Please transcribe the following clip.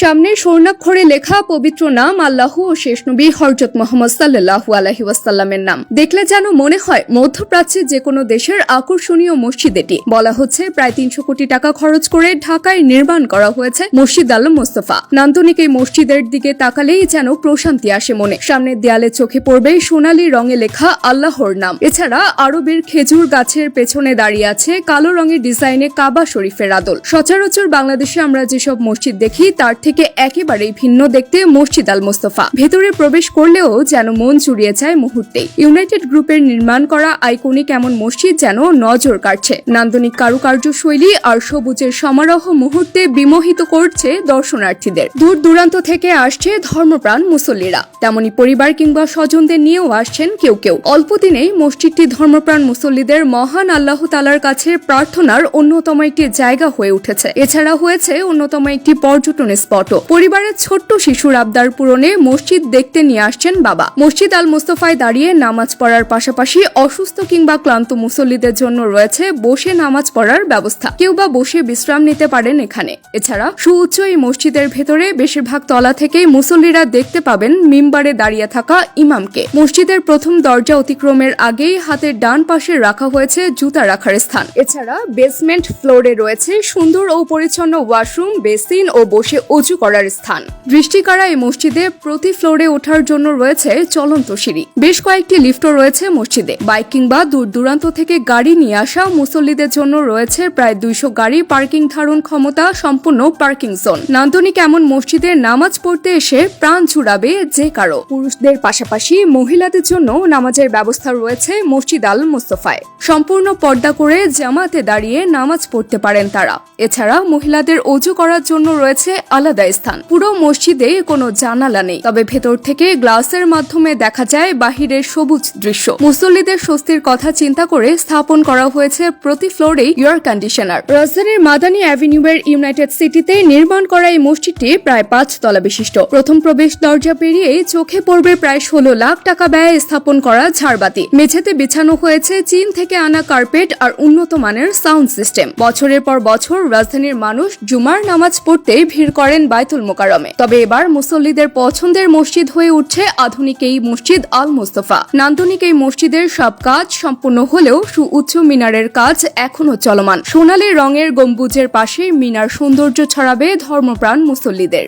সামনে স্বর্ণাক্ষরে লেখা পবিত্র নাম আল্লাহ ও শেষ নবী হযরত মুহাম্মদ সাল্লাল্লাহু আলাইহি ওয়াসাল্লামের নাম। দেখলে যেন মনে হয় মধ্যপ্রাচ্যের যে কোনো দেশের আকর্ষণীয় মসজিদ এটি। বলা হচ্ছে প্রায় 300 কোটি টাকা খরচ করে ঢাকায় নির্মাণ করা হয়েছে মসজিদ আল মোস্তফা। নান্দনিক এই মসজিদের দিকে তাকালেই যেন প্রশান্তি আসে মনে। সামনের দেয়ালে চোখে পড়বে সোনালী রঙে লেখা আল্লাহর নাম। এছাড়া আরবের খেজুর গাছের পেছনে দাঁড়িয়ে আছে কালো রঙের ডিজাইনে কাবা শরীফের আদল। সচরাচর বাংলাদেশে আমরা যেসব মসজিদ দেখি তার থেকে একেবারেই ভিন্ন দেখতে মসজিদ আল মোস্তফা। ভেতরে প্রবেশ করলেও যেন মন জুড়িয়ে যায় মুহূর্তেই। ইউনাইটেড গ্রুপের নির্মাণ করা আইকনিক এমন মসজিদ যেন নজর কাটছে। নান্দনিক কারুকার্য শৈলী আর সবুজের সমারোহ মুহূর্তে বিমোহিত করছে দর্শনার্থীদের। দূর দূরান্ত থেকে আসছে ধর্মপ্রাণ মুসল্লিরা, তেমনি পরিবার কিংবা স্বজনদের নিয়েও আসছেন কেউ কেউ। অল্প দিনেই মসজিদটি ধর্মপ্রাণ মুসল্লিদের মহান আল্লাহ তাআলার কাছে প্রার্থনার অন্যতম একটি জায়গা হয়ে উঠেছে। এছাড়া হয়েছে অন্যতম একটি পর্যটন স্পটও। পরিবারের ছোট্ট শিশুর আবদার পূরণে মসজিদ দেখতে নিয়ে আসছেন বাবা। মসজিদ আল মোস্তফায় দাঁড়িয়ে নামাজ পড়ার পাশাপাশি অসুস্থ কিংবা ক্লান্ত মুসল্লিদের জন্য রয়েছে বসে নামাজ পড়ার ব্যবস্থা। কেউ বা বসে বিশ্রাম নিতে পারেন এখানে। এছাড়া সুউচ্চ এই মসজিদের ভেতরে বেশিরভাগ তলা থেকেই মুসল্লিরা দেখতে পাবেন মিম্বারে দাঁড়িয়ে থাকা ইমামকে। মসজিদের প্রথম দরজা অতিক্রমের আগেই হাতের ডান পাশে রাখা হয়েছে জুতা রাখার স্থান। এছাড়া বেসমেন্ট ফ্লোরে রয়েছে সুন্দর ও পরিচ্ছন্ন ওয়াশরুম, বেসিন ও বসে অজু করার স্থান। দৃষ্টিকাড়া এই মসজিদে প্রতি ফ্লোরে ওঠার জন্য রয়েছে চলন্ত সিঁড়ি। বেশ কয়েকটি লিফটও রয়েছে মসজিদে। বাইক কিংবা দূর দূরান্ত থেকে গাড়ি নিয়ে আসা মুসল্লিদের জন্য রয়েছে প্রায় 200 গাড়ি পার্কিং ধারণ ক্ষমতা সম্পূর্ণ পার্কিং জোন। নান্দনিক এমন মসজিদে নামাজ পড়তে এসে প্রাণ জুড়াবে যে কারো। পুরুষদের পাশাপাশি মহিলাদের জন্য নামাজের ব্যবস্থা রয়েছে মসজিদ আল মোস্তফায়। সম্পূর্ণ পর্দা করে জামাতে দাঁড়িয়ে নামাজ পড়তে পারেন তারা। এছাড়া মহিলাদের অজু করার জন্য রয়েছে আলাদা স্থান। পুরো মসজিদে কোনো জানালা নেই, তবে ভেতর থেকে গ্লাসের মাধ্যমে দেখা যায় বাহিরের সবুজ দৃশ্য। মুসল্লিদের স্বস্তির কথা চিন্তা করে স্থাপন করা হয়েছে প্রতি ফ্লোরেই এয়ার কন্ডিশনার। রাজধানীর মাদানী অ্যাভিনিউয়ের ইউনাইটেড সিটিতে নির্মাণ করা এই মসজিদটি প্রায় 5 তলা বিশিষ্ট। প্রথম প্রবেশ দরজা পেরিয়ে চোখে পড়বে প্রায় 16 লাখ টাকা ব্যয়ে স্থাপন করা ঝাড়বাতি। মেঝেতে বিছানো হয়েছে চীন থেকে আনা কার্পেট আর উন্নত মানের সাউন্ড সিস্টেম। বছরের পর বছর রাজধানীর মানুষ জুমার নামাজ পড়তে ভিড় করেন বায়তুল মোকাররমে। তবে এবার মুসল্লিদের পছন্দের মসজিদ হয়ে উঠছে আধুনিক এই মসজিদ আল মোস্তফা। নান্দনিক এই মসজিদের সব কাজ সম্পূর্ণ হলেও সুউচ্চ মিনারের কাজ এখনো চলমান। সোনালী রঙের গম্বুজের পাশে মিনার সৌন্দর্য ছড়াবে ধর্মপ্রাণ মুসল্লিদের।